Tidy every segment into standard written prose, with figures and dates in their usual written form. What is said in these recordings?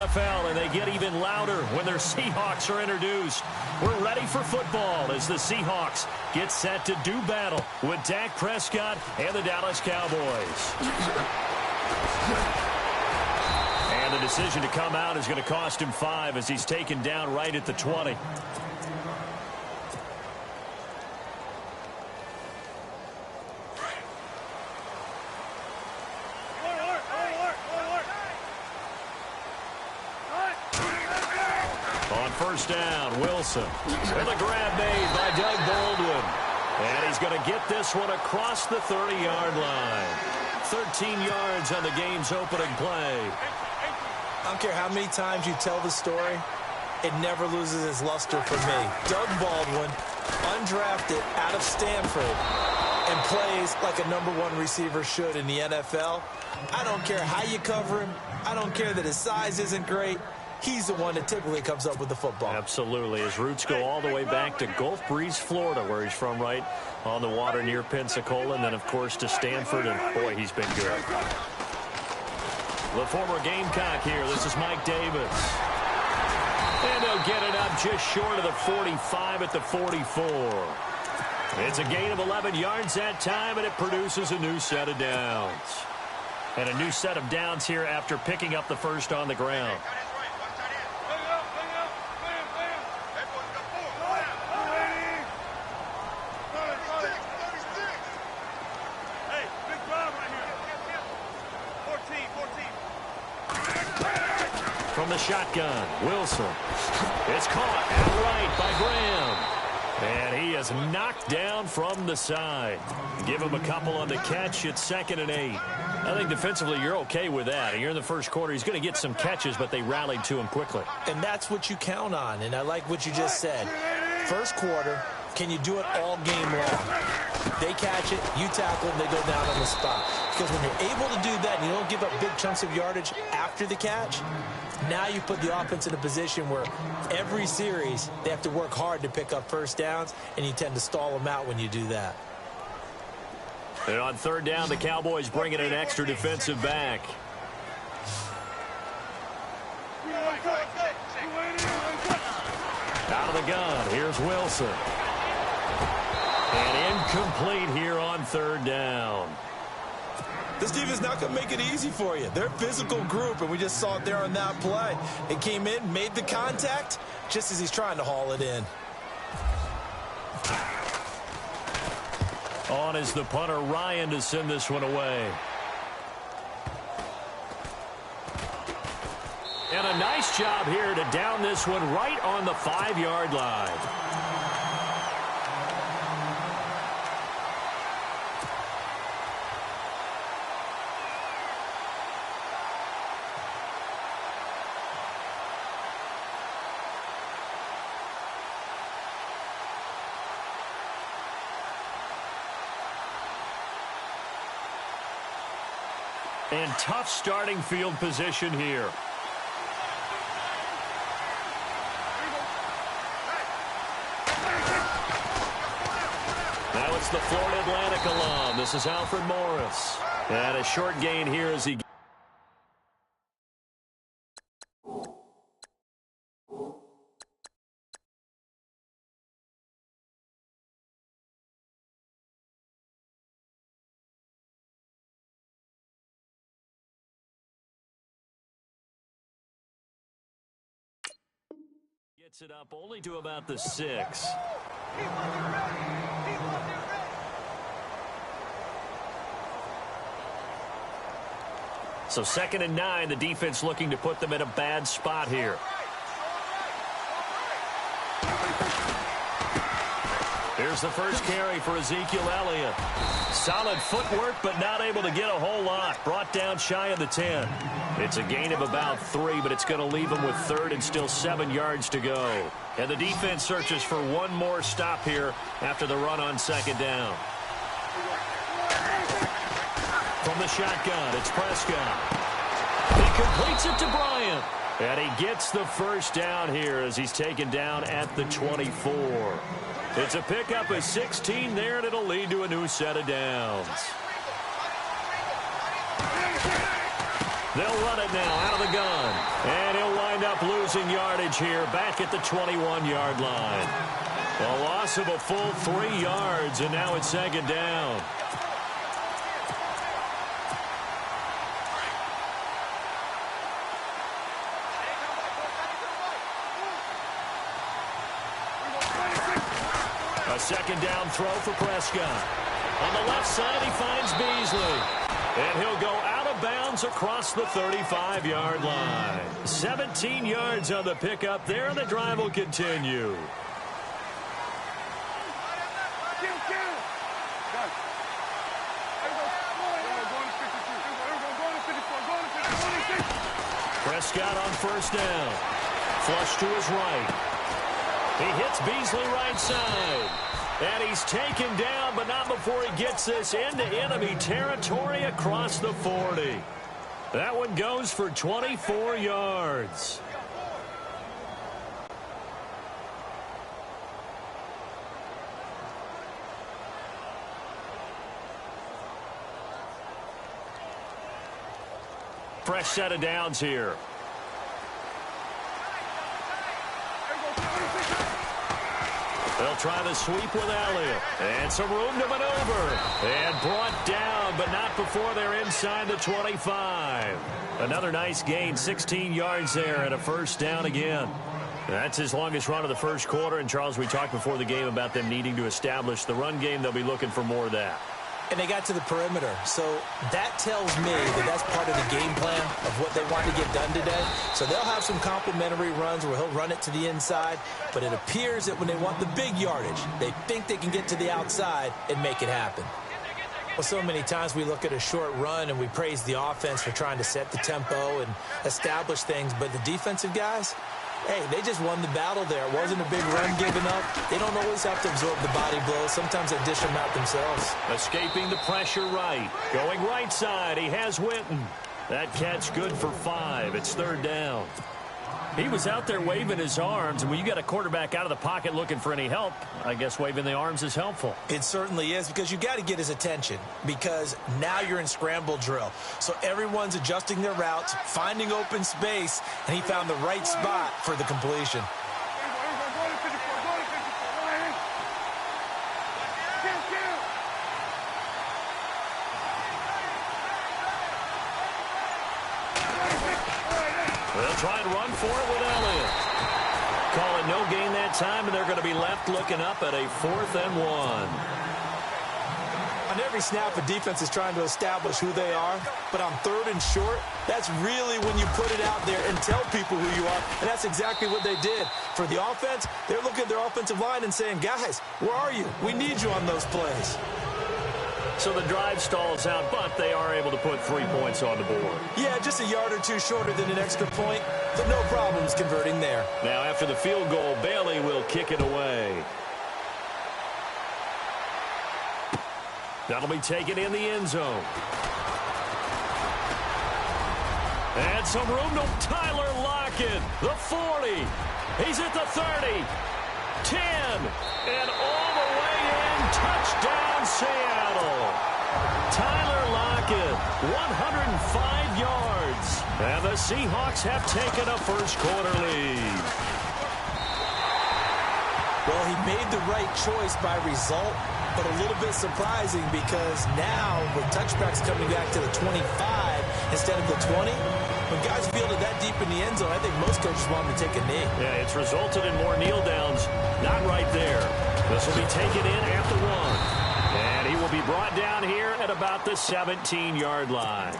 NFL, and they get even louder when their Seahawks are introduced. We're ready for football as the Seahawks get set to do battle with Dak Prescott and the Dallas Cowboys. And the decision to come out is going to cost him 5 as he's taken down right at the 20. First down, Wilson. And the grab made by Doug Baldwin. And he's going to get this one across the 30-yard line. 13 yards on the game's opening play. I don't care how many times you tell the story, it never loses its luster for me. Doug Baldwin, undrafted out of Stanford, and plays like a #1 receiver should in the NFL. I don't care how you cover him. I don't care that his size isn't great. He's the one that typically comes up with the football. Absolutely. His roots go all the way back to Gulf Breeze, Florida, where he's from, right on the water near Pensacola, and then, of course, to Stanford, and, boy, he's been good. The former Gamecock here. This is Mike Davis. And they'll get it up just short of the 45 at the 44. It's a gain of 11 yards that time, and it produces a new set of downs. And a new set of downs here after picking up the first on the ground. From the shotgun, Wilson. It's caught outright by Graham. And he is knocked down from the side. Give him a couple on the catch. It's 2nd and 8. I think defensively you're okay with that. You're in the first quarter. He's going to get some catches, but they rallied to him quickly. And that's what you count on, and I like what you just said. First quarter, can you do it all game long? They catch it, you tackle them, they go down on the spot. Because when you're able to do that and you don't give up big chunks of yardage after the catch, now you put the offense in a position where every series they have to work hard to pick up first downs, and you tend to stall them out when you do that. And on 3rd down, the Cowboys bring in an extra defensive back. Out of the gun, here's Wilson. And incomplete here on 3rd down. This defense is not going to make it easy for you. They're a physical group, and we just saw it there on that play. It came in, made the contact, just as he's trying to haul it in. On is the punter, Ryan, to send this one away. And a nice job here to down this one right on the 5-yard line. And tough starting field position here. Now it's the Florida Atlantic alum. This is Alfred Morris. And a short gain here as he gets it up only to about the 6. So 2nd and 9, the defense looking to put them in a bad spot here. Here's the first carry for Ezekiel Elliott. Solid footwork, but not able to get a whole lot. Brought down shy of the 10. It's a gain of about 3, but it's going to leave him with 3rd and still 7 yards to go. And the defense searches for one more stop here after the run on 2nd down. From the shotgun, it's Prescott. He completes it to Bryant. And he gets the first down here as he's taken down at the 24. It's a pickup of 16 there, and it'll lead to a new set of downs. They'll run it now out of the gun. And he'll wind up losing yardage here back at the 21-yard line. A loss of a full 3 yards, and now it's second down. A second down throw for Prescott. On the left side, he finds Beasley. And he'll go out of bounds across the 35-yard line. 17 yards on the pickup there, and the drive will continue. Prescott on first down. Flush to his right. He hits Beasley right side. And he's taken down, but not before he gets this into enemy territory across the 40. That one goes for 24 yards. Fresh set of downs here. They'll try the sweep with Elliott. And some room to maneuver. And brought down, but not before they're inside the 25. Another nice gain, 16 yards there and a first down again. That's his longest run of the first quarter. And, Charles, we talked before the game about them needing to establish the run game. They'll be looking for more of that. And they got to the perimeter. So that tells me that that's part of the game plan of what they want to get done today. So they'll have some complimentary runs where he'll run it to the inside. But it appears that when they want the big yardage, they think they can get to the outside and make it happen. Well, so many times we look at a short run and we praise the offense for trying to set the tempo and establish things. But the defensive guys, hey, they just won the battle there. It wasn't a big run given up. They don't always have to absorb the body blows. Sometimes they dish them out themselves. Escaping the pressure right. Going right side. He has Witten. That catch good for 5. It's third down. He was out there waving his arms, and when you got a quarterback out of the pocket looking for any help, I guess waving the arms is helpful. It certainly is, because you got to get his attention, because now you're in scramble drill. So everyone's adjusting their routes, finding open space, and he found the right spot for the completion. They'll try and run for it with Elliott. Call it no gain that time, and they're going to be left looking up at a 4th and 1. On every snap, a defense is trying to establish who they are, but on 3rd and short, that's really when you put it out there and tell people who you are, and that's exactly what they did. For the offense, they're looking at their offensive line and saying, guys, where are you? We need you on those plays. So the drive stalls out, but they are able to put 3 points on the board. Yeah, just a yard or two shorter than an extra point, but no problems converting there. Now, after the field goal, Bailey will kick it away. That'll be taken in the end zone. And some room to Tyler Lockett, the 40. He's at the 30, 10, and all the way in. Touchdown, Seattle. Tyler Lockett, 105 yards. And the Seahawks have taken a first-quarter lead. Well, he made the right choice by result, but a little bit surprising because now with touchbacks coming back to the 25 instead of the 20, when guys field it that deep in the end zone, I think most coaches want them to take a knee. Yeah, it's resulted in more kneel downs. Not right there. This will be taken in at the 1. And he will be brought down here at about the 17-yard line.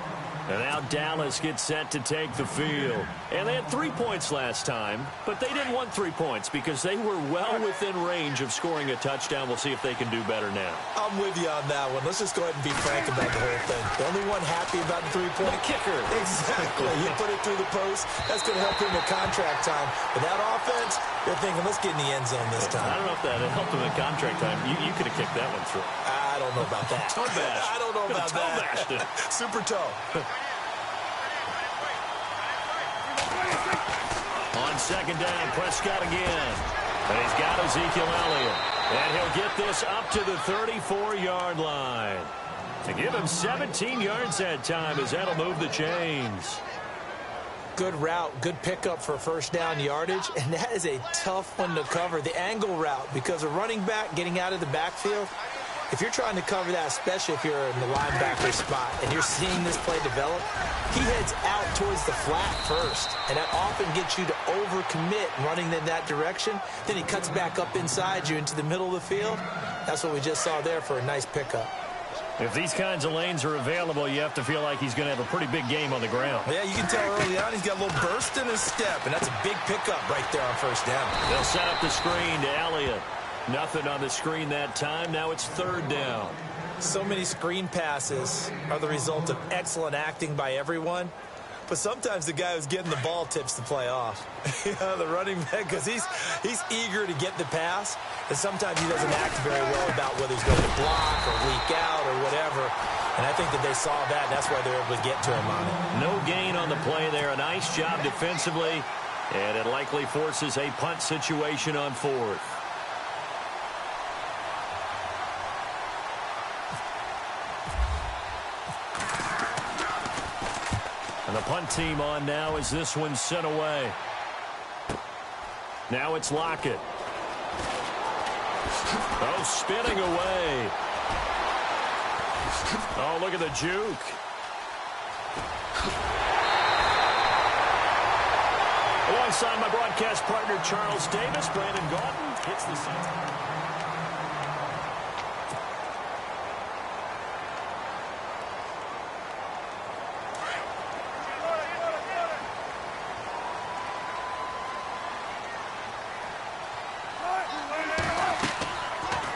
And now Dallas gets set to take the field. And they had 3 points last time, but they didn't want 3 points because they were well within range of scoring a touchdown. We'll see if they can do better now. I'm with you on that one. Let's just go ahead and be frank about the whole thing. The only one happy about the 3-point kicker. Exactly. He put it through the post. That's going to help him with contract time. But that offense, they're thinking, let's get in the end zone this time. I don't know if that helped him in contract time. You could have kicked that one through. I don't know about that. Toe bash. I don't know about toe bashed it. Super toe. On second down, Prescott again. And he's got Ezekiel Elliott. And he'll get this up to the 34-yard line. To give him 17 yards that time as that'll move the chains. Good route, good pickup for first down yardage, and that is a tough one to cover, the angle route, because a running back getting out of the backfield, if you're trying to cover that, especially if you're in the linebacker spot and you're seeing this play develop, he heads out towards the flat first, and that often gets you to overcommit running in that direction. Then he cuts back up inside you into the middle of the field. That's what we just saw there for a nice pickup. If these kinds of lanes are available, you have to feel like he's going to have a pretty big game on the ground. Yeah, you can tell early on he's got a little burst in his step, and that's a big pickup right there on first down. They'll set up the screen to Elliott. Nothing on the screen that time. Now it's third down. So many screen passes are the result of excellent acting by everyone. But sometimes the guy who's getting the ball tips the play off. The running back, because he's eager to get the pass, and sometimes he doesn't act very well about whether he's going to block or leak out or whatever. And I think that they saw that, and that's why they were able to get to him on it. No gain on the play there. A nice job defensively, and it likely forces a punt situation on fourth. And the punt team on now as this one's sent away. Now it's Lockett. Oh, spinning away. Oh, look at the juke. Alongside my broadcast partner, Charles Davis, Brandon Gauton hits the center.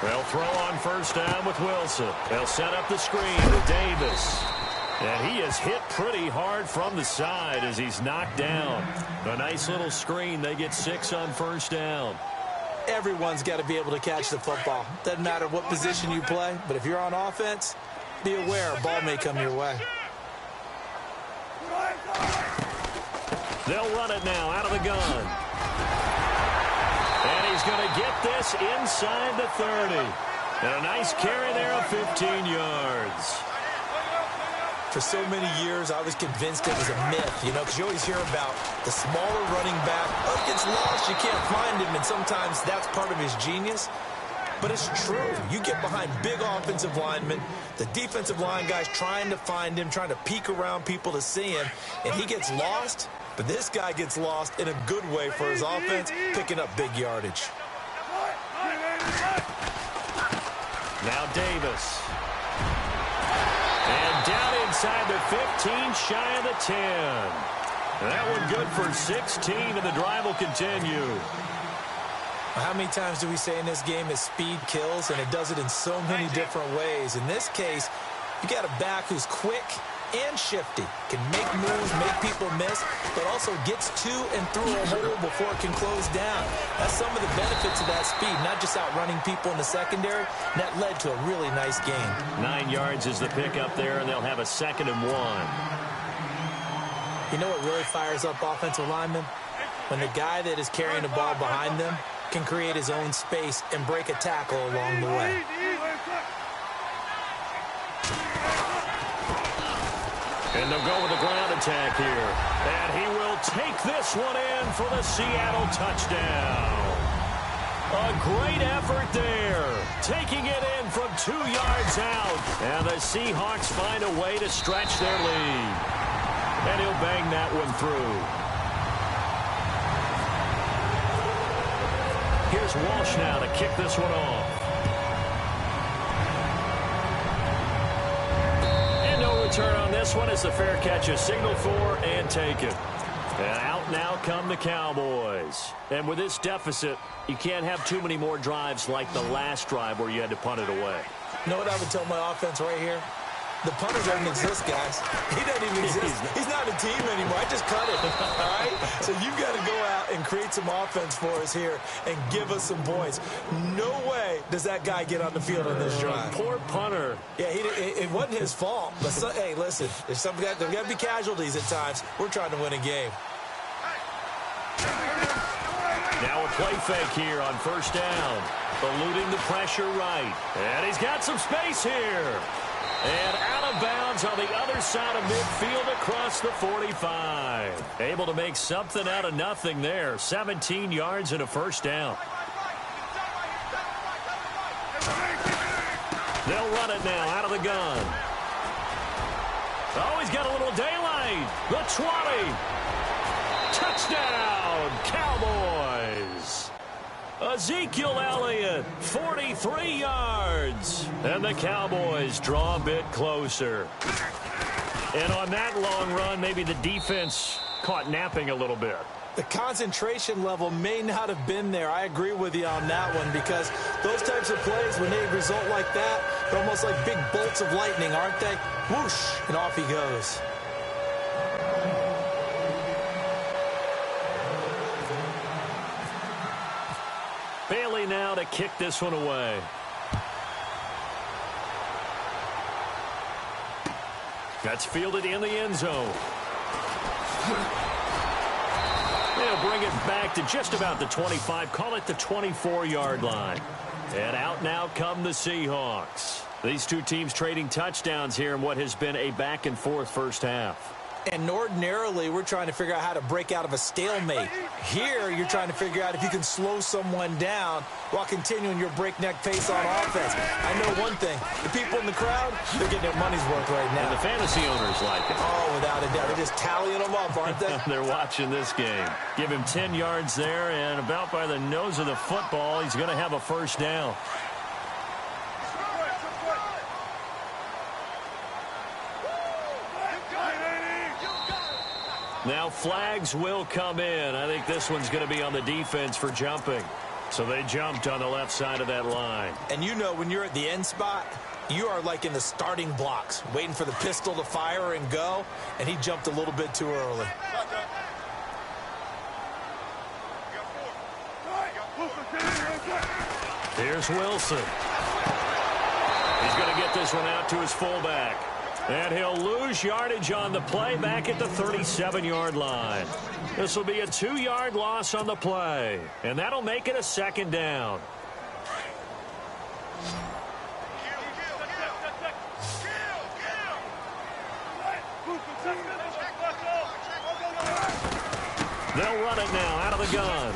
They'll throw on first down with Wilson. They'll set up the screen to Davis. And he is hit pretty hard from the side as he's knocked down. A nice little screen. They get 6 on first down. Everyone's got to be able to catch the football. Doesn't matter what position you play, but if you're on offense, be aware a ball may come your way. They'll run it now out of the gun. And he's going to get this inside the 30. And a nice carry there of 15 yards. For so many years, I was convinced it was a myth, because you always hear about the smaller running back. Oh, he gets lost, you can't find him, and sometimes that's part of his genius. But it's true. You get behind big offensive linemen, the defensive line guys trying to find him, trying to peek around people to see him, and he gets lost. But this guy gets lost in a good way for his offense, picking up big yardage. Now Davis. And down inside the 15, shy of the 10. That one good for 16, and the drive will continue. How many times do we say in this game that speed kills, and it does it in so many different ways? In this case, you got a back who's quick and shifty, can make moves, make people miss, but also gets to and through a hole before it can close down. That's some of the benefits of that speed, not just outrunning people in the secondary. And that led to a really nice game. 9 yards is the pickup there, and they'll have a 2nd and 1. You know what really fires up offensive linemen? When the guy that is carrying the ball behind them can create his own space and break a tackle along the way. And they'll go with the ground attack here. And he will take this one in for the Seattle touchdown. A great effort there. Taking it in from 2 yards out. And the Seahawks find a way to stretch their lead. And he'll bang that one through. Here's Walsh now to kick this one off. Turn on this one as the fair catch is signaled for and taken. And out now come the Cowboys. And with this deficit, you can't have too many more drives like the last drive where you had to punt it away. You know what I would tell my offense right here? The punter doesn't exist, guys. He doesn't even exist. He's not a team anymore. I just cut it, all right? So you've got to go out and create some offense for us here and give us some points. No way does that guy get on the field on this drive. Poor punter. Yeah, it wasn't his fault. But hey, listen, there's got to be casualties at times. We're trying to win a game. Now a play fake here on first down. Eluding the pressure right. And he's got some space here. And out of bounds on the other side of midfield across the 45. Able to make something out of nothing there. 17 yards and a first down. They'll run it now out of the gun. Oh, he's got a little daylight. The 20. Touchdown, Cowboys. Ezekiel Elliott, 43 yards. And the Cowboys draw a bit closer. And on that long run, maybe the defense caught napping a little bit. The concentration level may not have been there. I agree with you on that one because those types of plays, when they result like that, they're almost like big bolts of lightning, aren't they? Whoosh, and off he goes. Bailey now to kick this one away. That's fielded in the end zone. They'll bring it back to just about the 25. Call it the 24-yard line. And out now come the Seahawks. These two teams trading touchdowns here in what has been a back-and-forth first half. And ordinarily, we're trying to figure out how to break out of a stalemate. Here, you're trying to figure out if you can slow someone down while continuing your breakneck pace on offense. I know one thing. The people in the crowd, they're getting their money's worth right now. And the fantasy owners like it. Oh, without a doubt. They're just tallying them up, aren't they? They're watching this game. Give him 10 yards there, and about by the nose of the football, he's going to have a first down. Now flags will come in. I think this one's going to be on the defense for jumping. So they jumped on the left side of that line. And you know when you're at the end spot, you are like in the starting blocks, waiting for the pistol to fire and go, and he jumped a little bit too early. Here's Wilson. He's going to get this one out to his fullback. And he'll lose yardage on the play back at the 37-yard line. This will be a 2-yard loss on the play. And that'll make it a second down. They'll run it now out of the gun.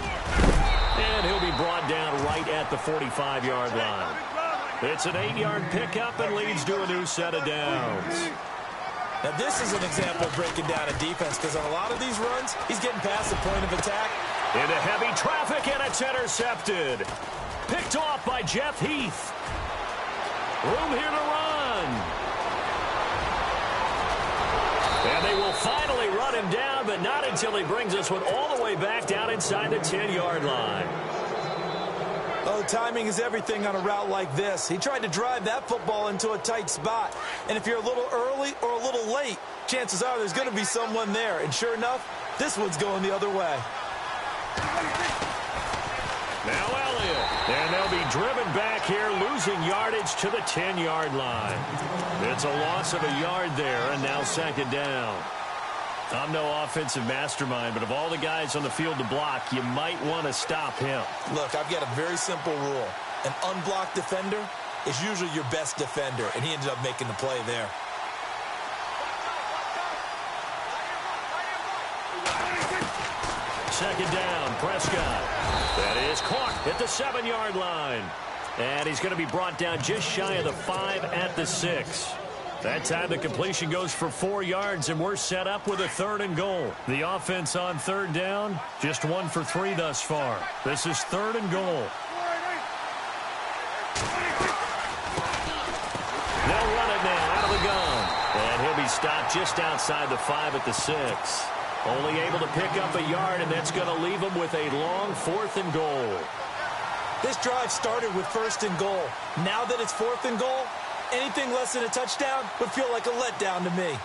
And he'll be brought down right at the 45-yard line. It's an 8-yard pickup and leads to a new set of downs. Now, this is an example of breaking down a defense because on a lot of these runs, he's getting past the point of attack. Into heavy traffic, and it's intercepted. Picked off by Jeff Heath. Room here to run. And they will finally run him down, but not until he brings this one all the way back down inside the 10-yard line. Oh, timing is everything on a route like this. He tried to drive that football into a tight spot. And if you're a little early or a little late, chances are there's going to be someone there. And sure enough, this one's going the other way. Now Elliott. And they'll be driven back here, losing yardage to the 10-yard line. It's a loss of a yard there, and now second down. I'm no offensive mastermind, but of all the guys on the field to block, you might want to stop him. Look, I've got a very simple rule. An unblocked defender is usually your best defender, and he ended up making the play there. Second down, Prescott. That is caught at the 7-yard line. And he's going to be brought down just shy of the 5 at the 6. That time the completion goes for 4 yards, and we're set up with a 3rd and goal. The offense on 3rd down, just 1 for 3 thus far. This is 3rd and goal. They'll run it now out of the gun. And he'll be stopped just outside the 5 at the 6. Only able to pick up a yard, and that's going to leave him with a long 4th and goal. This drive started with 1st and goal. Now that it's 4th and goal, anything less than a touchdown would feel like a letdown to me.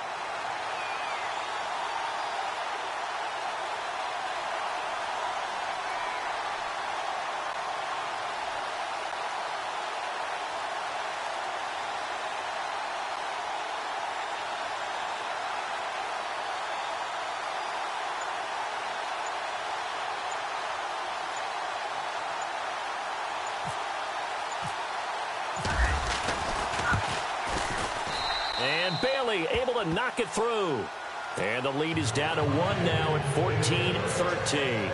And Bailey able to knock it through. And the lead is down to 1 now at 14-13.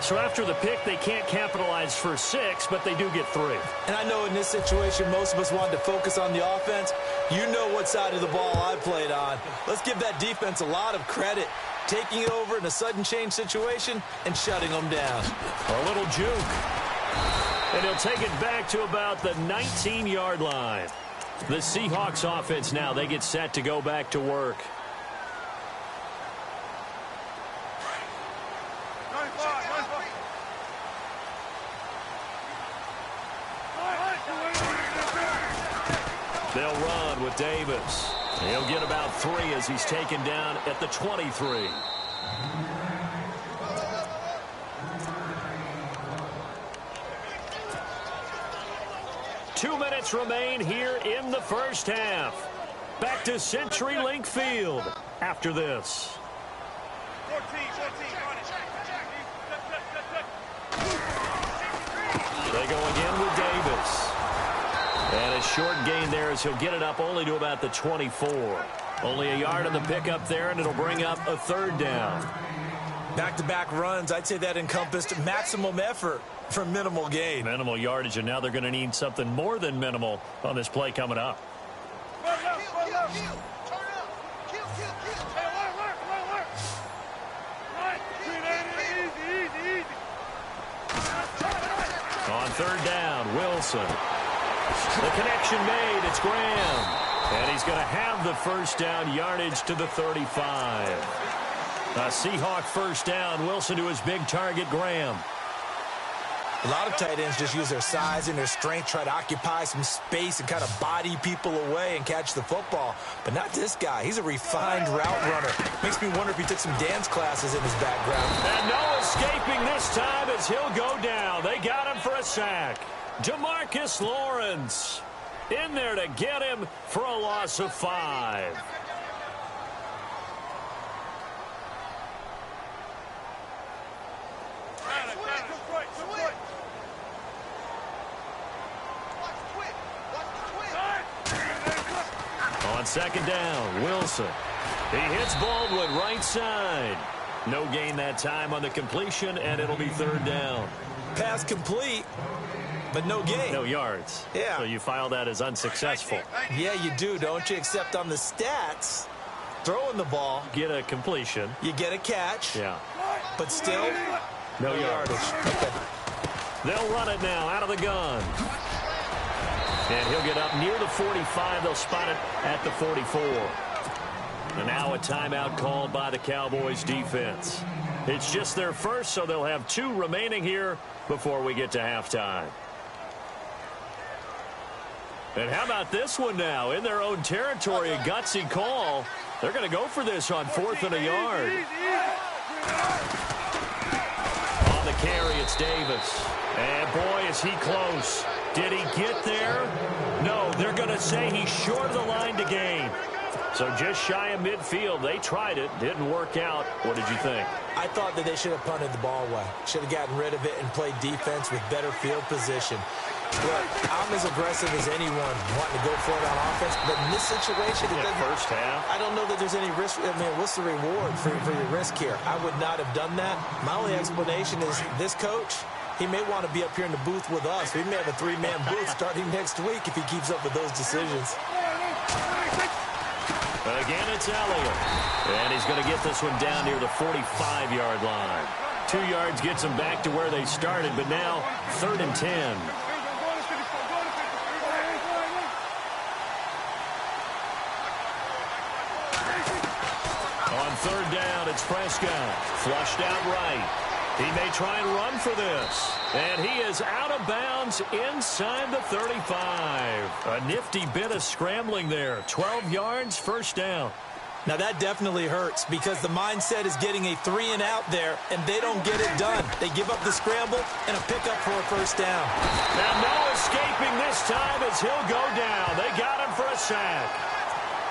So after the pick, they can't capitalize for 6, but they do get 3. And I know in this situation, most of us wanted to focus on the offense. You know what side of the ball I played on. Let's give that defense a lot of credit. Taking it over in a sudden change situation and shutting them down. A little juke. And he'll take it back to about the 19-yard line. The Seahawks offense now, they get set to go back to work. They'll run with Davis. He'll get about 3 as he's taken down at the 23. Two minutes remain here in the first half. Back to CenturyLink Field after this. 14. They go again with Davis. And a short gain there as he'll get it up only to about the 24. Only a yard on the pickup there, and it'll bring up a 3rd down. Back-to-back runs, I'd say that encompassed maximum effort for minimal gain. Minimal yardage, and now they're going to need something more than minimal on this play coming up. On 3rd down, Wilson. The connection made. It's Graham. And he's going to have the first down yardage to the 35. A Seahawk first down. Wilson to his big target, Graham. A lot of tight ends just use their size and their strength, try to occupy some space and kind of body people away and catch the football. But not this guy. He's a refined route runner. Makes me wonder if he took some dance classes in his background. And no escaping this time as he'll go down. They got him for a sack. Demarcus Lawrence in there to get him for a loss of 5. On 2nd down, Wilson. He hits Baldwin right side. No gain that time on the completion, and it'll be 3rd down. Pass complete, but no gain. No yards. Yeah. So you file that as unsuccessful. Yeah, you do, don't you? Except on the stats, throwing the ball. Get a completion. You get a catch. Yeah. But still, no yardage. Okay. They'll run it now out of the gun. And he'll get up near the 45. They'll spot it at the 44. And now a timeout called by the Cowboys defense. It's just their first, so they'll have 2 remaining here before we get to halftime. And how about this one now? In their own territory, a gutsy call. They're going to go for this on 4th and a yard. On the carry, it's Davis. And boy, is he close. Did he get there? No, they're going to say he's short of the line to gain. So just shy of midfield. They tried it. Didn't work out. What did you think? I thought that they should have punted the ball away. Should have gotten rid of it and played defense with better field position. Look, I'm as aggressive as anyone wanting to go for it on offense, but in this situation, first half. I don't know that there's any risk. I mean, what's the reward for your risk here? I would not have done that. My only explanation is this coach, he may want to be up here in the booth with us. We may have a 3-man booth starting next week if he keeps up with those decisions. Again, it's Elliott. And he's going to get this one down near the 45-yard line. 2 yards gets them back to where they started, but now 3rd and 10. On 3rd down, it's Prescott. Flushed out right. He may try and run for this. And he is out of bounds inside the 35. A nifty bit of scrambling there. 12 yards, first down. Now, that definitely hurts because the mindset is getting a 3-and-out there, and they don't get it done. They give up the scramble and a pickup for a first down. Now, no escaping this time as he'll go down. They got him for a sack.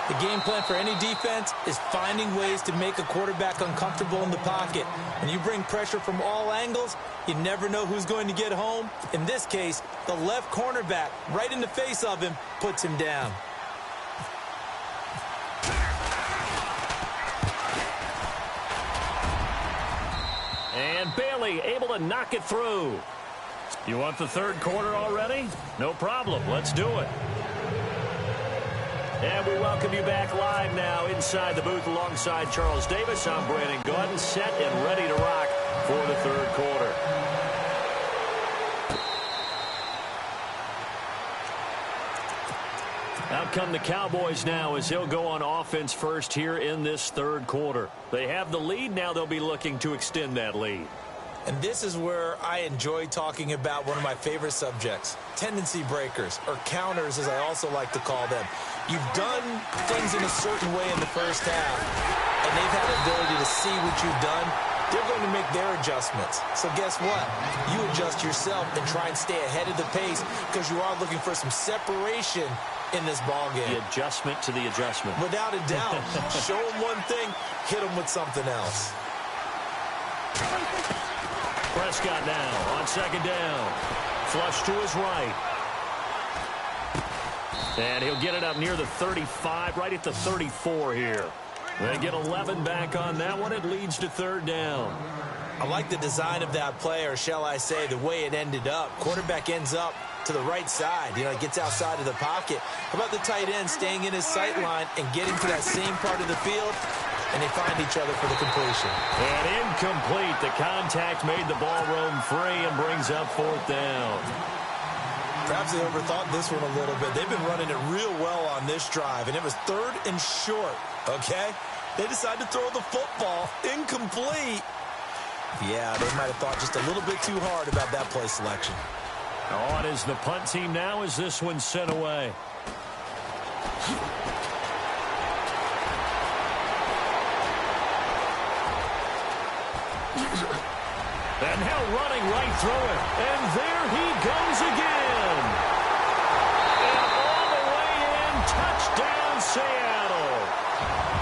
The game plan for any defense is finding ways to make a quarterback uncomfortable in the pocket. When you bring pressure from all angles, you never know who's going to get home. In this case, the left cornerback, right in the face of him, puts him down. And Bailey able to knock it through. You want the third quarter already? No problem. Let's do it. And we welcome you back live now inside the booth alongside Charles Davis. I'm Brandon Gaudin, set and ready to rock for the third quarter. Out come the Cowboys now as he'll go on offense first here in this third quarter. They have the lead. Now they'll be looking to extend that lead. And this is where I enjoy talking about one of my favorite subjects, tendency breakers, or counters as I also like to call them. You've done things in a certain way in the first half, and they've had the ability to see what you've done. They're going to make their adjustments. So guess what? You adjust yourself and try and stay ahead of the pace because you are looking for some separation in this ball game. The adjustment to the adjustment. Without a doubt. Show them one thing, hit them with something else. Prescott now on second down. Flush to his right. And he'll get it up near the 35, right at the 34 here. They get 11 back on that one. It leads to third down. I like the design of that play, or shall I say the way it ended up. Quarterback ends up to the right side. You know, he gets outside of the pocket. How about the tight end staying in his sight line and getting to that same part of the field? And they find each other for the completion. And incomplete. The contact made the ball roam free and brings up fourth down. Perhaps they overthought this one a little bit. They've been running it real well on this drive, and it was third and short, okay? They decided to throw the football. Incomplete. Yeah, they might have thought just a little bit too hard about that play selection. On is the punt team now as this one's sent away. And now running right through it. And there he goes again. And all the way in, touchdown Seattle.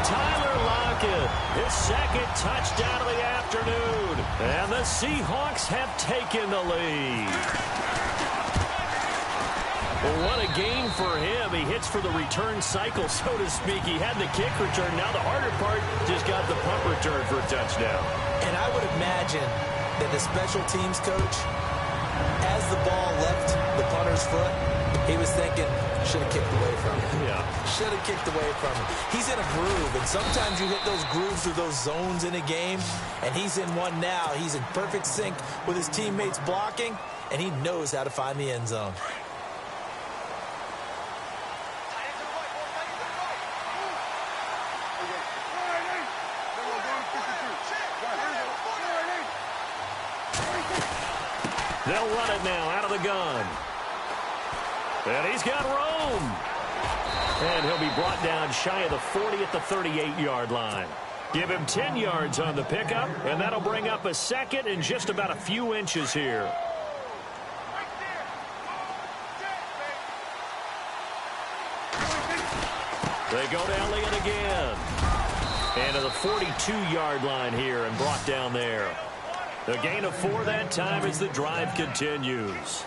Tyler Lockett, his second touchdown of the afternoon. And the Seahawks have taken the lead. Well, what a game for him. He hits for the return cycle, so to speak. He had the kick return. Now the harder part, just got the punt return for a touchdown. And I would imagine that the special teams coach, as the ball left the punter's foot, he was thinking, should have kicked away from him. Yeah. Should have kicked away from him. He's in a groove, and sometimes you hit those grooves or those zones in a game, and he's in one now. He's in perfect sync with his teammates blocking, and he knows how to find the end zone. They'll run it now out of the gun. And he's got room. And he'll be brought down shy of the 40 at the 38-yard line. Give him 10 yards on the pickup, and that'll bring up a second and just about a few inches here. They go to Elliott again. And to the 42-yard line here and brought down there. A gain of 4 that time as the drive continues.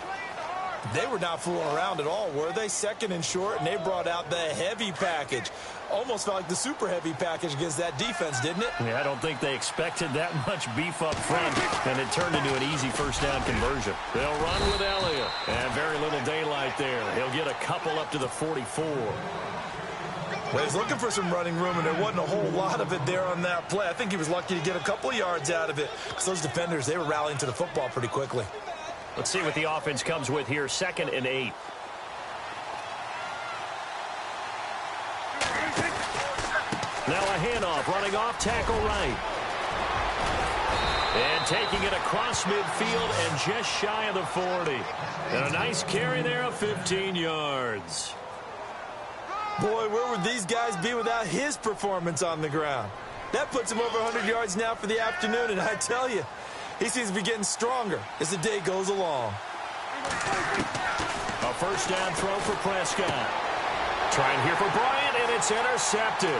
They were not fooling around at all, were they? Second and short, and they brought out the heavy package. Almost felt like the super heavy package against that defense, didn't it? Yeah, I don't think they expected that much beef up front, and it turned into an easy first down conversion. They'll run with Elliott, and very little daylight there. He'll get a couple up to the 44. Well, he's looking for some running room, and there wasn't a whole lot of it there on that play. I think he was lucky to get a couple yards out of it because those defenders, they were rallying to the football pretty quickly. Let's see what the offense comes with here. 2nd and 8. Now a handoff, running off tackle right. And taking it across midfield and just shy of the 40. And a nice carry there of 15 yards. Boy, where would these guys be without his performance on the ground? That puts him over 100 yards now for the afternoon, and I tell you, he seems to be getting stronger as the day goes along. A first down throw for Prescott. Trying here for Bryant, and it's intercepted.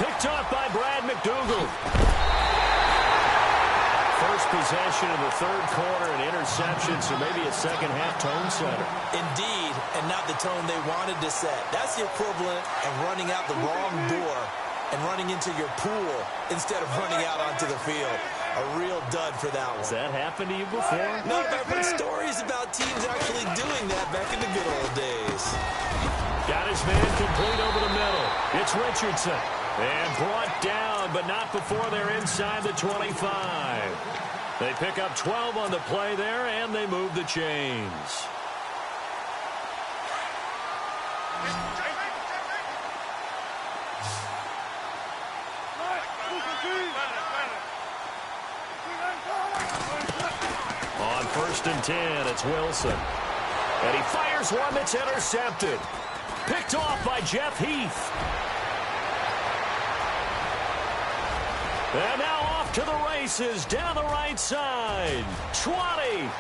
Picked off by Brad McDougal. First possession of the third quarter, an interception, so maybe a second-half tone setter. Indeed, and not the tone they wanted to set. That's the equivalent of running out the wrong door and running into your pool instead of running out onto the field. A real dud for that one. Has that happened to you before? No, but I've heard stories about teams actually doing that back in the good old days. Got his man complete over the middle. It's Richardson. And brought down, but not before they're inside the 25. They pick up 12 on the play there, and they move the chains. On 1st and 10, it's Wilson. And he fires one that's intercepted. Picked off by Jeff Heath. And now off to the races down the right side. 20.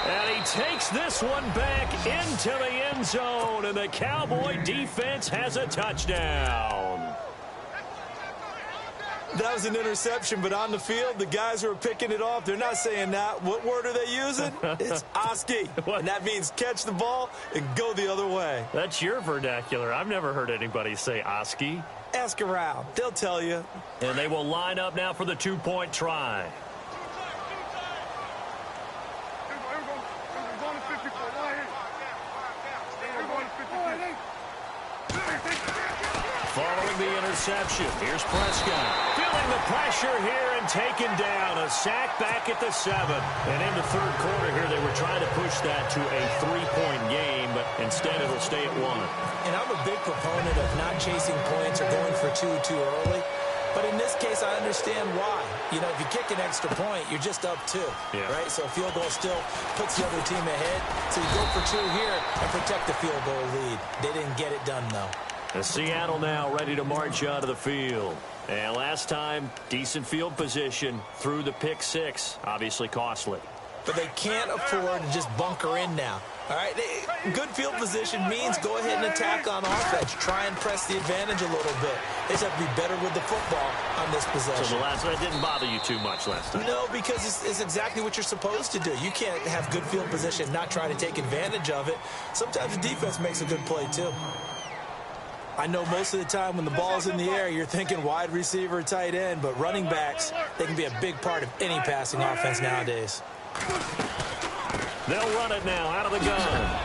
And he takes this one back into the end zone. And the Cowboy defense has a touchdown. That was an interception, but on the field, the guys who are picking it off, they're not saying that. What word are they using? It's Oski. And that means catch the ball and go the other way. That's your vernacular. I've never heard anybody say Oski. Ask around. They'll tell you. And they will line up now for the two-point try. Following the interception, here's Prescott. Feeling the pressure here and taken down. A sack back at the 7. And in the third quarter here, they were trying to push that to a 3-point game, but instead it'll stay at 1. And I'm a big proponent of not chasing points or going for two too early. But in this case, I understand why. You know, if you kick an extra point, you're just up 2, right? So a field goal still puts the other team ahead. So you go for 2 here and protect the field goal lead. They didn't get it done, though. And Seattle now ready to march onto the field. And last time, decent field position through the pick 6. Obviously costly. But they can't afford to just bunker in now. All right, good field position means go ahead and attack on offense. Try and press the advantage a little bit. They just have to be better with the football on this possession. So the last one didn't bother you too much last time? No, because it's exactly what you're supposed to do. You can't have good field position and not try to take advantage of it. Sometimes the defense makes a good play, too. I know most of the time when the ball's in the air, you're thinking wide receiver, tight end, but running backs, they can be a big part of any passing offense nowadays. They'll run it now out of the gun.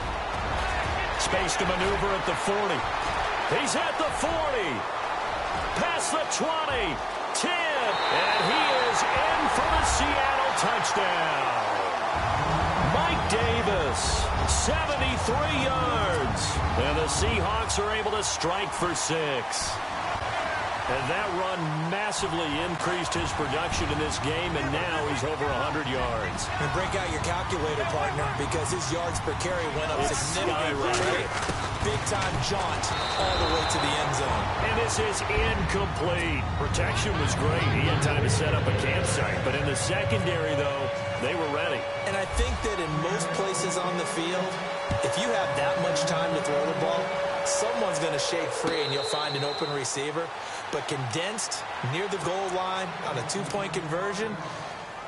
Space to maneuver at the 40. He's at the 40. Past the 20. 10. And he is in for the Seattle touchdown. Mike Davis, 73 yards. And the Seahawks are able to strike for 6. And that run massively increased his production in this game, and now he's over 100 yards. And break out your calculator, partner, because his yards per carry went up significantly. Right? Big-time jaunt all the way to the end zone. And this is incomplete. Protection was great. He had time to set up a campsite. But in the secondary, though, they were ready. And I think that in most places on the field, if you have that much time to throw the ball, someone's going to shake free and you'll find an open receiver. But condensed near the goal line on a 2-point conversion,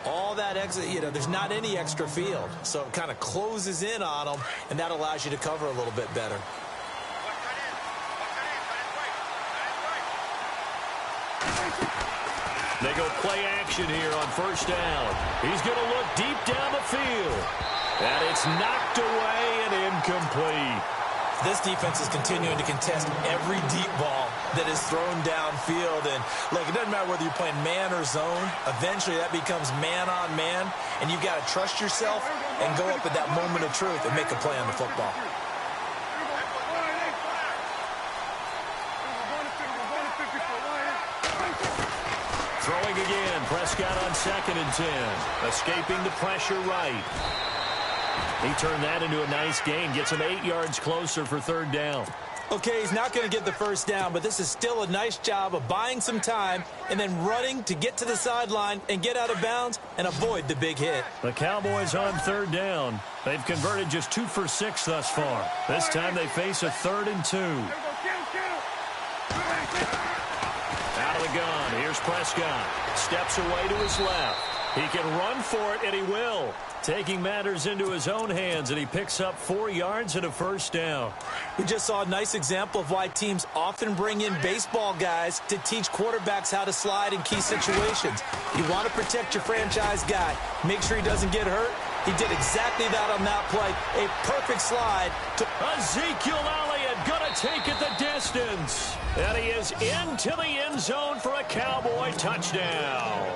all that extra, you know, there's not any extra field. So it kind of closes in on them, and that allows you to cover a little bit better. They go play action here on 1st down. He's going to look deep down the field. And it's knocked away and incomplete. This defense is continuing to contest every deep ball that is thrown downfield. And, look, it doesn't matter whether you're playing man or zone. Eventually, that becomes man-on-man. And you've got to trust yourself and go up at that moment of truth and make a play on the football. Throwing again. Prescott on 2nd and 10. Escaping the pressure right. He turned that into a nice gain. Gets him 8 yards closer for 3rd down. Okay, he's not going to get the 1st down, but this is still a nice job of buying some time and then running to get to the sideline and get out of bounds and avoid the big hit. The Cowboys on 3rd down. They've converted just 2 for 6 thus far. This time they face a 3rd and 2. Out of the gun. Here's Prescott. Steps away to his left. He can run for it, and he will. Taking matters into his own hands, and he picks up 4 yards and a first down. We just saw a nice example of why teams often bring in baseball guys to teach quarterbacks how to slide in key situations. You want to protect your franchise guy. Make sure he doesn't get hurt. He did exactly that on that play. A perfect slide. Ezekiel Elliott going to take it the distance. And he is into the end zone for a Cowboy touchdown.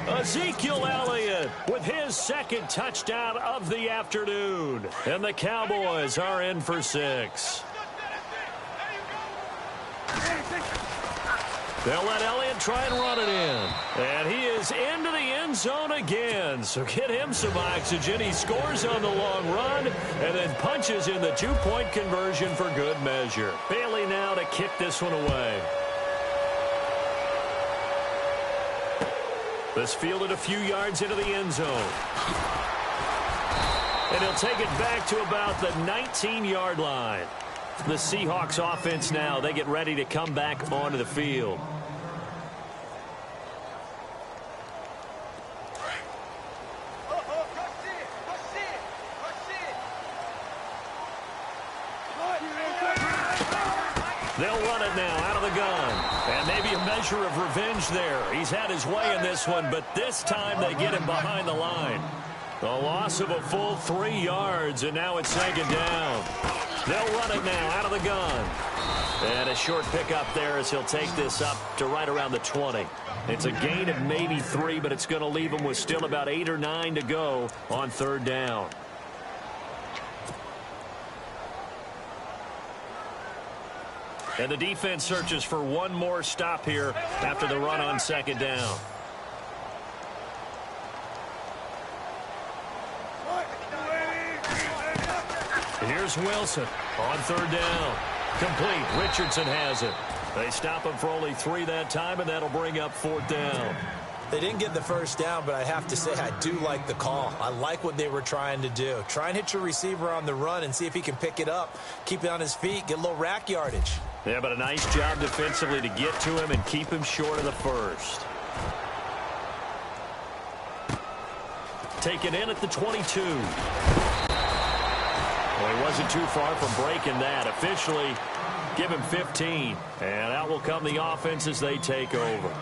Ezekiel Elliott with his second touchdown of the afternoon. And the Cowboys are in for 6. They'll let Elliott try and run it in. And he is into the end zone again. So get him some oxygen. He scores on the long run and then punches in the 2-point conversion for good measure. Bailey now to kick this one away. This fielded a few yards into the end zone. And he'll take it back to about the 19-yard line. The Seahawks offense now, they get ready to come back onto the field. They'll run it now out of the gun. And maybe a measure of revenge there. He's had his way in this one, but this time they get him behind the line. The loss of a full 3 yards, and now it's second down. They'll run it now out of the gun. And a short pickup there as he'll take this up to right around the 20. It's a gain of maybe 3, but it's going to leave him with still about 8 or 9 to go on third down. And the defense searches for one more stop here after the run on second down. Here's Wilson on third down. Complete. Richardson has it. They stop him for only 3 that time, and that'll bring up fourth down. They didn't get the first down, but I have to say I do like the call. I like what they were trying to do. Try and hit your receiver on the run and see if he can pick it up. Keep it on his feet. Get a little rack yardage. Yeah, but a nice job defensively to get to him and keep him short of the first. Taken in at the 22. Well, he wasn't too far from breaking that. Officially, give him 15. And out will come the offense as they take over.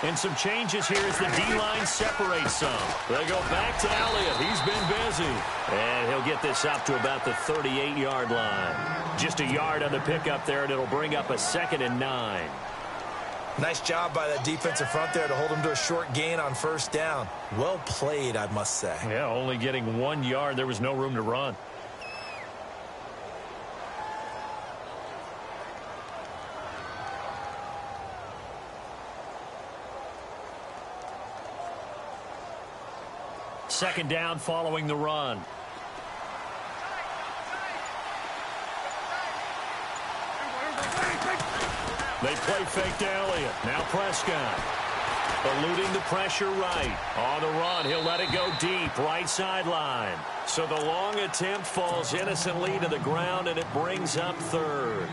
And some changes here as the D-line separates some. They go back to Elliott. He's been busy. And he'll get this up to about the 38-yard line. Just a yard on the pickup there, and it'll bring up a 2nd and 9. Nice job by that defensive front there to hold him to a short gain on first down. Well played, I must say. Yeah, only getting 1 yard. There was no room to run. Second down following the run. They play fake to Elliott. Now Prescott. Eluding the pressure right. On the run, he'll let it go deep. Right sideline. So the long attempt falls innocently to the ground, and it brings up third.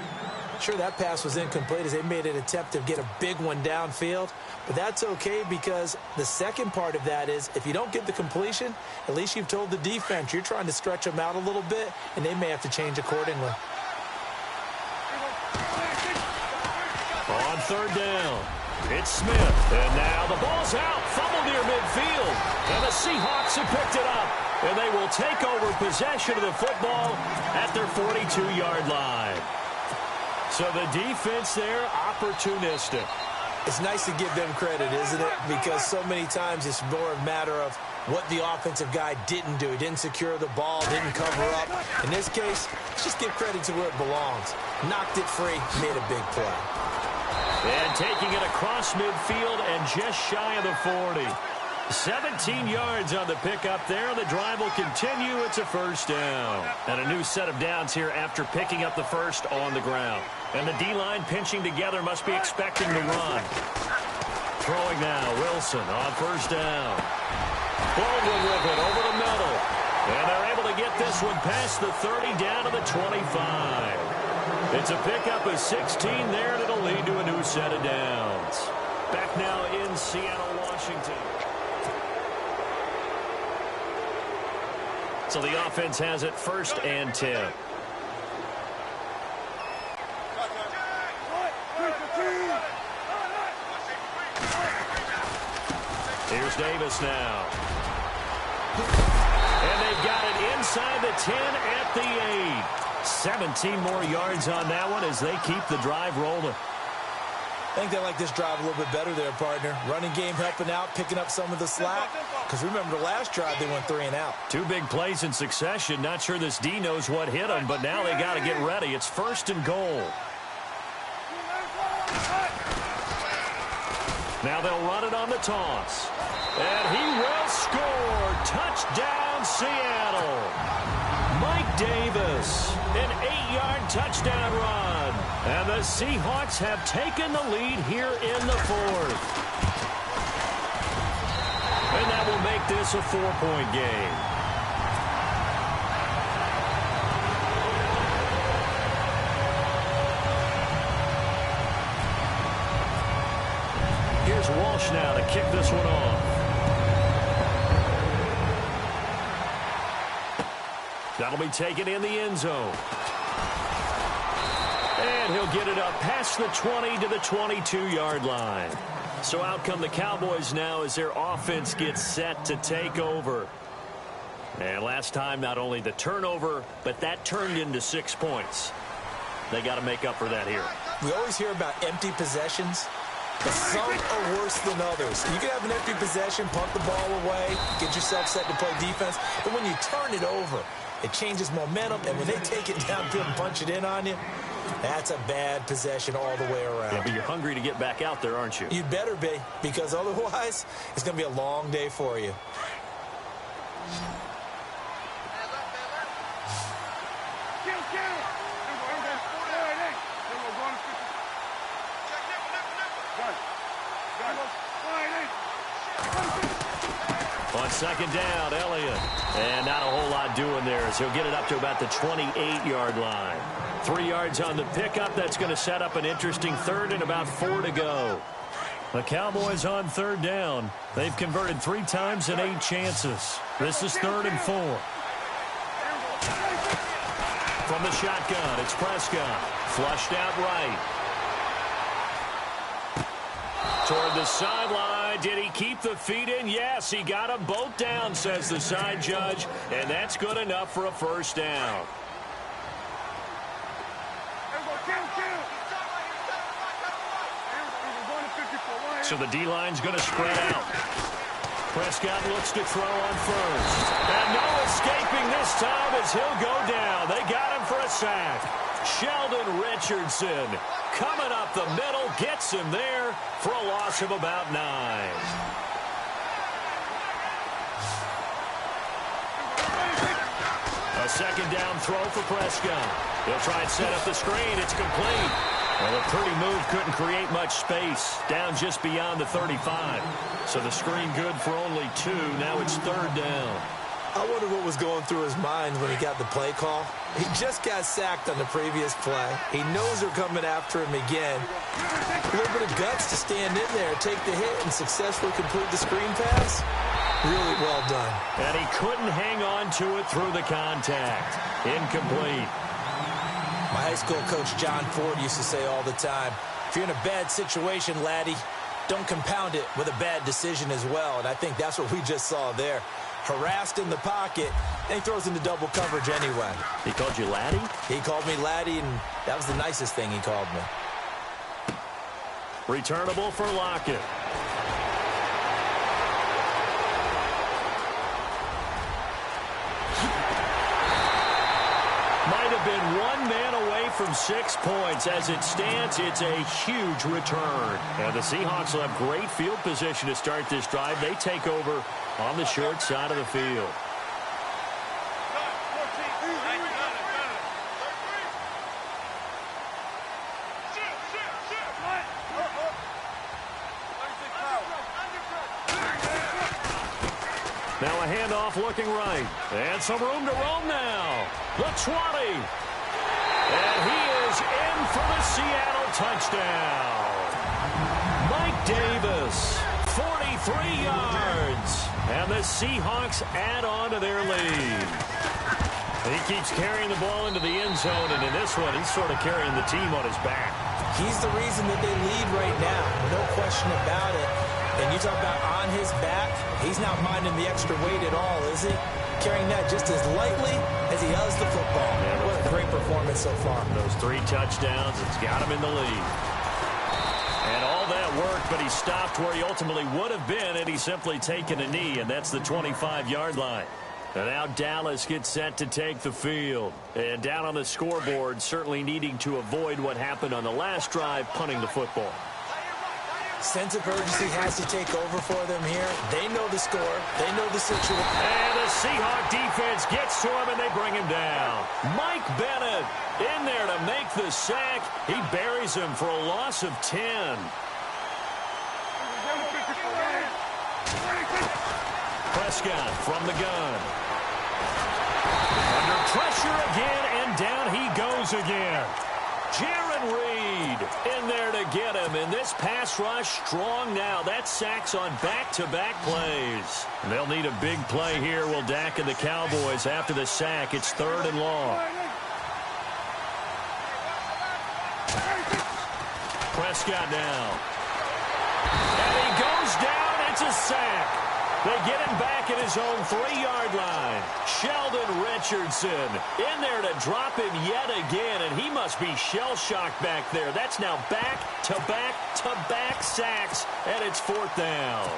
Sure, that pass was incomplete as they made an attempt to get a big one downfield. But that's okay because the second part of that is if you don't get the completion, at least you've told the defense you're trying to stretch them out a little bit, and they may have to change accordingly. On third down, it's Smith. And now the ball's out. Fumble near midfield. And the Seahawks have picked it up. And they will take over possession of the football at their 42-yard line. So the defense there, opportunistic. It's nice to give them credit, isn't it? Because so many times it's more a matter of what the offensive guy didn't do. He didn't secure the ball, didn't cover up. In this case, let's just give credit to where it belongs. Knocked it free, made a big play. And taking it across midfield and just shy of the 40. 17 yards on the pickup there. The drive will continue. It's a first down. And a new set of downs here after picking up the first on the ground. And the D-line pinching together must be expecting the run. Throwing now, Wilson on first down. Baldwin with it over the middle. And they're able to get this one past the 30 down to the 25. It's a pickup of 16 there, and it'll lead to a new set of downs. Back now in Seattle, Washington. So the offense has it 1st and 10. Here's Davis now. And they've got it inside the 10 at the 8. 17 more yards on that one as they keep the drive rolling. I think they like this drive a little bit better there, partner. Running game helping out, picking up some of the slack. Because remember, the last drive they went 3 and out. 2 big plays in succession. Not sure this D knows what hit them, but now they got to get ready. It's 1st and goal. Now they'll run it on the toss. And he will score. Touchdown, Seattle. Mike Davis, an 8-yard touchdown run. And the Seahawks have taken the lead here in the 4th. And that will make this a 4-point game. Here's Walsh now to kick this one off. That'll be taken in the end zone. And he'll get it up past the 20 to the 22-yard line. So out come the Cowboys now as their offense gets set to take over. And last time, not only the turnover, but that turned into 6 points. They got to make up for that here. We always hear about empty possessions, but some are worse than others. You can have an empty possession, punt the ball away, get yourself set to play defense, but when you turn it over, it changes momentum, and when they take it downfield and punch it in on you, that's a bad possession all the way around. Yeah, but you're hungry to get back out there, aren't you? You better be, because otherwise, it's going to be a long day for you. On 2nd down, Elliott. And not a whole lot doing there as he'll get it up to about the 28-yard line. 3 yards on the pickup. That's going to set up an interesting 3rd and about 4 to go. The Cowboys on 3rd down. They've converted 3 times in 8 chances. This is 3rd and 4. From the shotgun, it's Prescott. Flushed out right. Toward the sideline. Did he keep the feet in? Yes, he got them both down, says the side judge. And that's good enough for a 1st down. So the D-line's going to spread out. Prescott looks to throw on 1st. And no escaping this time as he'll go down. They got him for a sack. Sheldon Richardson coming up the middle, gets him there for a loss of about 9. A 2nd down throw for Prescott. He'll try and set up the screen. It's complete. Well, a pretty move couldn't create much space. Down just beyond the 35. So the screen good for only 2. Now it's 3rd down. I wonder what was going through his mind when he got the play call. He just got sacked on the previous play. He knows they're coming after him again. A little bit of guts to stand in there, take the hit, and successfully complete the screen pass. Really well done. And he couldn't hang on to it through the contact. Incomplete. My high school coach, John Ford, used to say all the time, if you're in a bad situation, laddie, don't compound it with a bad decision as well. And I think that's what we just saw there. Harassed in the pocket, and he throws into double coverage anyway. He called you laddie? He called me laddie, and that was the nicest thing he called me. Returnable for Lockett. Might have been 1 man away from 6 points. As it stands, it's a huge return. And the Seahawks will have great field position to start this drive. They take over on the short side of the field. Now a handoff looking right. And some room to roam now. The 20. And he is in for the Seattle touchdown. Mike Davis, 43 yards. And the Seahawks add on to their lead. He keeps carrying the ball into the end zone, and in this one, he's sort of carrying the team on his back. He's the reason that they lead right now. No question about it. And you talk about on his back, he's not minding the extra weight at all, is he? Carrying that just as lightly as he does the football. Yeah, what a great performance so far. Those 3 touchdowns, it's got him in the lead. And all that work, but he stopped where he ultimately would have been had he simply taken a knee, and that's the 25-yard line. And now Dallas gets set to take the field. And down on the scoreboard, certainly needing to avoid what happened on the last drive, punting the football. Sense of urgency has to take over for them here. They know the score. They know the situation. And the Seahawk defense gets to him, and they bring him down. Mike Bennett in there to make the sack. He buries him for a loss of 10. Prescott from the gun. Under pressure again, and down he goes again. Jaron Reed in there to get him, and this pass rush strong now. That sacks on back-to-back plays. And they'll need a big play here, will Dak and the Cowboys. After the sack, it's 3rd and long. Prescott now. And he goes down. It's a sack. They get him back at his own 3-yard line. Sheldon Richardson in there to drop him yet again, and he must be shell-shocked back there. That's now back-to-back-to-back sacks, and it's 4th down.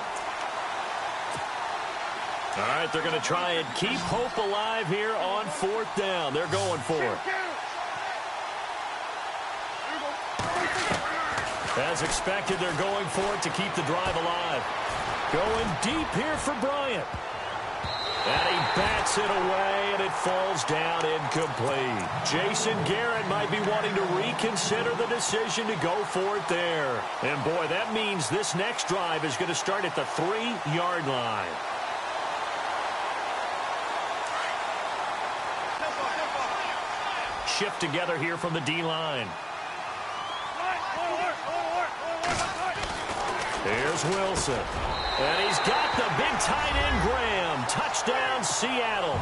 All right, they're going to try and keep hope alive here on 4th down. They're going for it. As expected, they're going for it to keep the drive alive. Going deep here for Bryant. And he bats it away, and it falls down incomplete. Jason Garrett might be wanting to reconsider the decision to go for it there. And, boy, that means this next drive is going to start at the 3-yard line. Shift together here from the D-line. Here's Wilson. And he's got the big tight end, Graham. Touchdown, Seattle.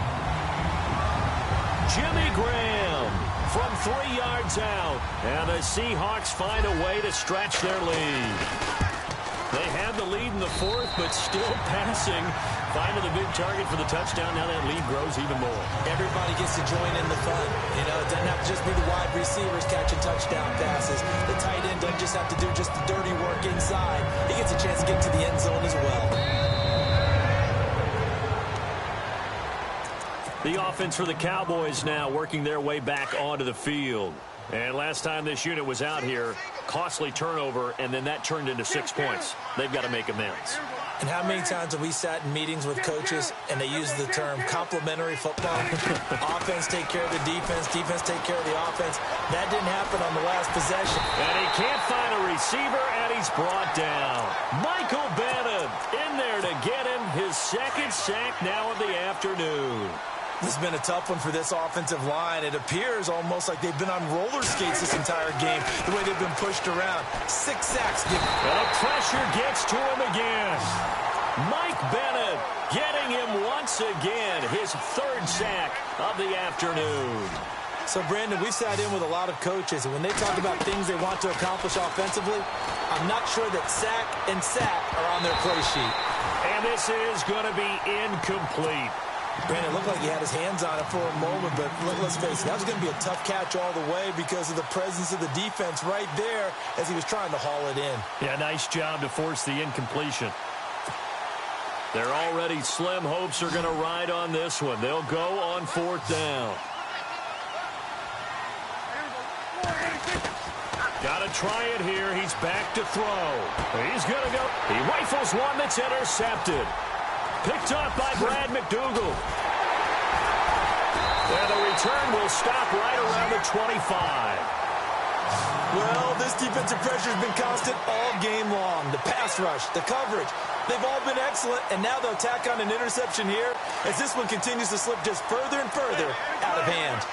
Jimmy Graham from 3 yards out. And the Seahawks find a way to stretch their lead. They had the lead in the 4th, but still passing. Finding the big target for the touchdown. Now that lead grows even more. Everybody gets to join in the fun. You know, it doesn't have to just be the wide receivers catching touchdown passes. The tight end doesn't just have to do just the dirty work inside. He gets a chance to get to the end zone as well. The offense for the Cowboys now working their way back onto the field. And last time this unit was out here, costly turnover, and then that turned into 6 points. They've got to make amends. And how many times have we sat in meetings with coaches and they use the term complementary football? Offense take care of the defense, defense take care of the offense. That didn't happen on the last possession. And he can't find a receiver, and he's brought down. Michael Bennett in there to get him his 2nd sack now of the afternoon. This has been a tough one for this offensive line. It appears almost like they've been on roller skates this entire game, the way they've been pushed around. 6 sacks. The pressure gets to him again. Mike Bennett getting him once again, his 3rd sack of the afternoon. So, Brandon, we've sat in with a lot of coaches, and when they talk about things they want to accomplish offensively, I'm not sure that sack and sack are on their play sheet. And this is going to be incomplete. Brandon, it looked like he had his hands on it for a moment, but let's face it, that was going to be a tough catch all the way because of the presence of the defense right there as he was trying to haul it in. Yeah, nice job to force the incompletion. They're already slim hopes are going to ride on this one. They'll go on 4th down. Got to try it here. He's back to throw. He's going to go. He rifles one that's intercepted. Picked up by Brad McDougal. And the return will stop right around the 25. Well, this defensive pressure has been constant all game long. The pass rush, the coverage, they've all been excellent, and now they'll tack on an interception here as this one continues to slip just further and further out of hand.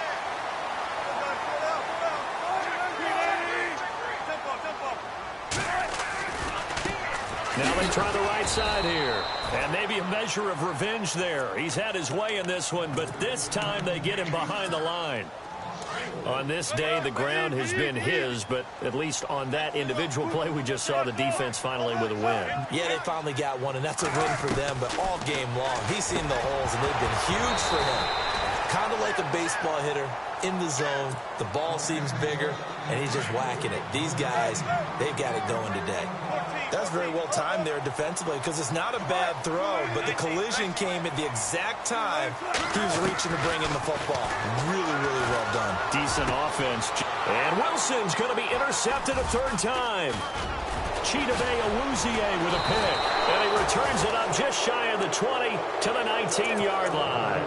Now they try the right side here. And maybe a measure of revenge there. He's had his way in this one, but this time they get him behind the line. On this day, the ground has been his, but at least on that individual play, we just saw the defense finally with a win. Yeah, they finally got one, and that's a win for them, but all game long, he's seen the holes, and they've been huge for him. Kind of like a baseball hitter in the zone. The ball seems bigger, and he's just whacking it. These guys, they've got it going today. That's very well timed there defensively because it's not a bad throw, but the collision came at the exact time he was reaching to bring in the football. Really, really well done. Decent offense. And Wilson's going to be intercepted a third time. Chidobe Awuzie with a pick. And he returns it up just shy of the 20 to the 19-yard line.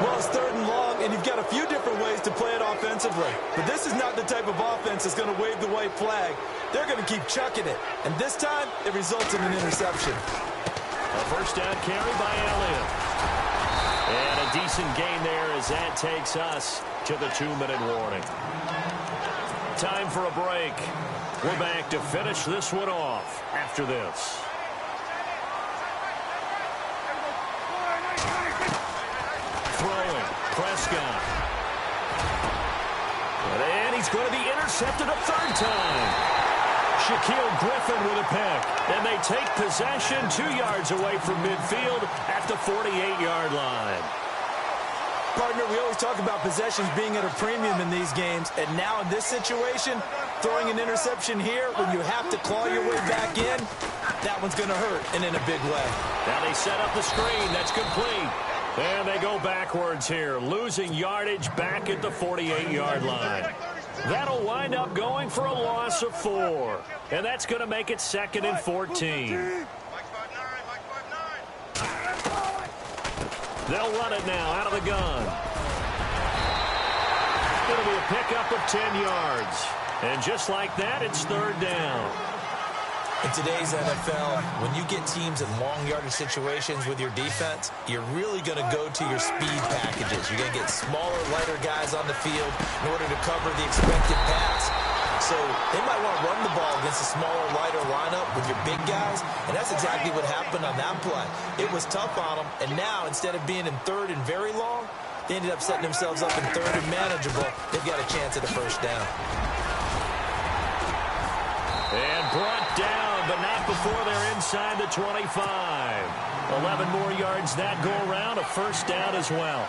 Well, it's 3rd and long, and you've got a few different ways to play it offensively. But this is not the type of offense that's going to wave the white flag. They're going to keep chucking it. And this time, it results in an interception. A first down carry by Elliott. And a decent gain there as that takes us to the 2-minute warning. Time for a break. We're back to finish this one off after this. Throwing, Prescott. And he's going to be intercepted a third time. Shaquille Griffin with a pick. And they take possession 2 yards away from midfield at the 48-yard line. Partner, we always talk about possessions being at a premium in these games. And now in this situation, throwing an interception here when you have to claw your way back in, that one's going to hurt, and in a big way. Now they set up the screen. That's complete. And they go backwards here, losing yardage back at the 48-yard line. That'll wind up going for a loss of 4. And that's going to make it 2nd and 14. They'll run it now out of the gun. It'll be a pickup of 10 yards. And just like that, it's 3rd down. In today's NFL, when you get teams in long yardage situations with your defense, you're really going to go to your speed packages. You're going to get smaller, lighter guys on the field in order to cover the expected pass. So they might want to run the ball against a smaller, lighter lineup with your big guys, and that's exactly what happened on that play. It was tough on them, and now instead of being in 3rd and very long, they ended up setting themselves up in 3rd and manageable. They've got a chance at a first down. And brought down, but not before they're inside the 25. 11 more yards that go around, a first down as well.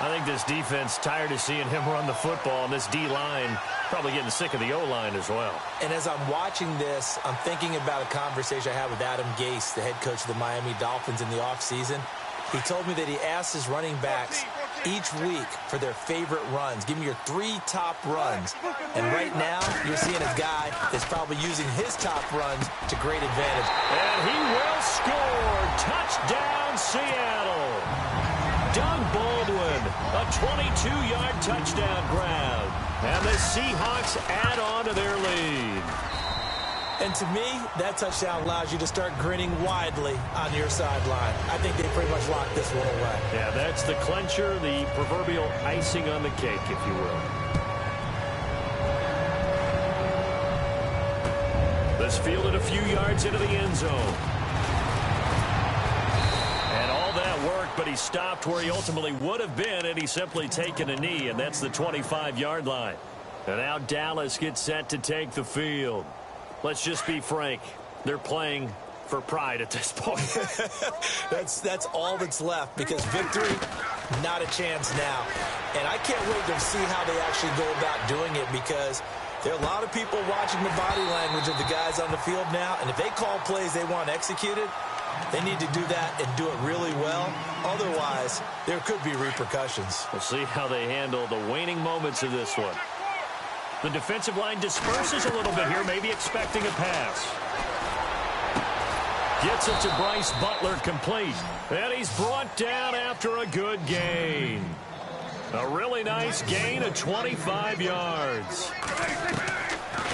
I think this defense tired of seeing him run the football, and this D-line probably getting sick of the O-line as well. And as I'm watching this, I'm thinking about a conversation I had with Adam Gase, the head coach of the Miami Dolphins in the offseason. He told me that he asked his running backs each week for their favorite runs. Give me your 3 top runs. And right now, you're seeing a guy that's probably using his top runs to great advantage. And he will score. Touchdown, Seattle. Doug Baldwin, a 22-yard touchdown grab. And the Seahawks add on to their lead. And to me, that touchdown allows you to start grinning widely on your sideline. I think they pretty much locked this one away. Yeah, that's the clincher, the proverbial icing on the cake, if you will. This fielded a few yards into the end zone. And all that worked, but he stopped where he ultimately would have been had he simply taken a knee, and that's the 25-yard line. And now Dallas gets set to take the field. Let's just be frank. They're playing for pride at this point. That's all that's left because victory, not a chance now. And I can't wait to see how they actually go about doing it because there are a lot of people watching the body language of the guys on the field now. And if they call plays they want executed, they need to do that and do it really well. Otherwise, there could be repercussions. We'll see how they handle the waning moments of this one. The defensive line disperses a little bit here, maybe expecting a pass. Gets it to Bryce Butler, complete. And he's brought down after a good gain. A really nice gain of 25 yards.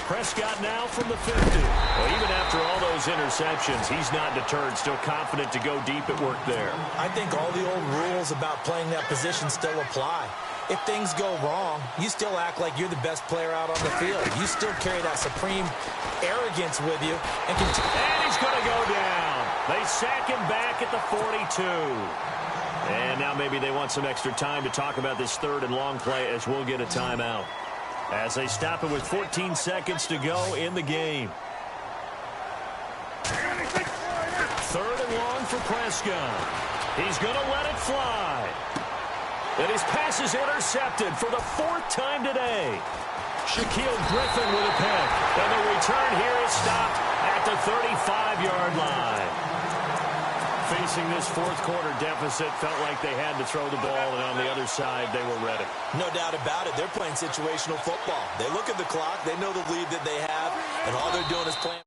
Prescott now from the 50. Well, even after all those interceptions, he's not deterred, still confident to go deep at work there. I think all the old rules about playing that position still apply. if things go wrong, you still act like you're the best player out on the field. You still carry that supreme arrogance with you. And he's going to go down. They sack him back at the 42. And now maybe they want some extra time to talk about this third and long play as we'll get a timeout. As they stop it with 14 seconds to go in the game. Third and long for Prescott. He's going to let it fly. And his pass is intercepted for the fourth time today. Shaquille Griffin with a pick. And the return here is stopped at the 35-yard line. Facing this fourth quarter deficit, felt like they had to throw the ball, and on the other side, they were ready. No doubt about it. They're playing situational football. They look at the clock. They know the lead that they have, and all they're doing is playing.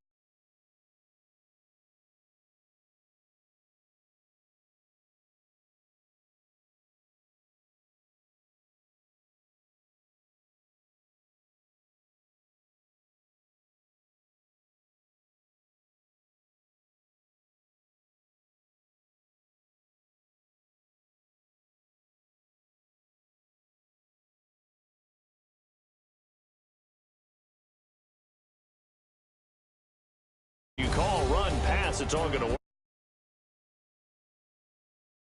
You call, run, pass, it's all going to work.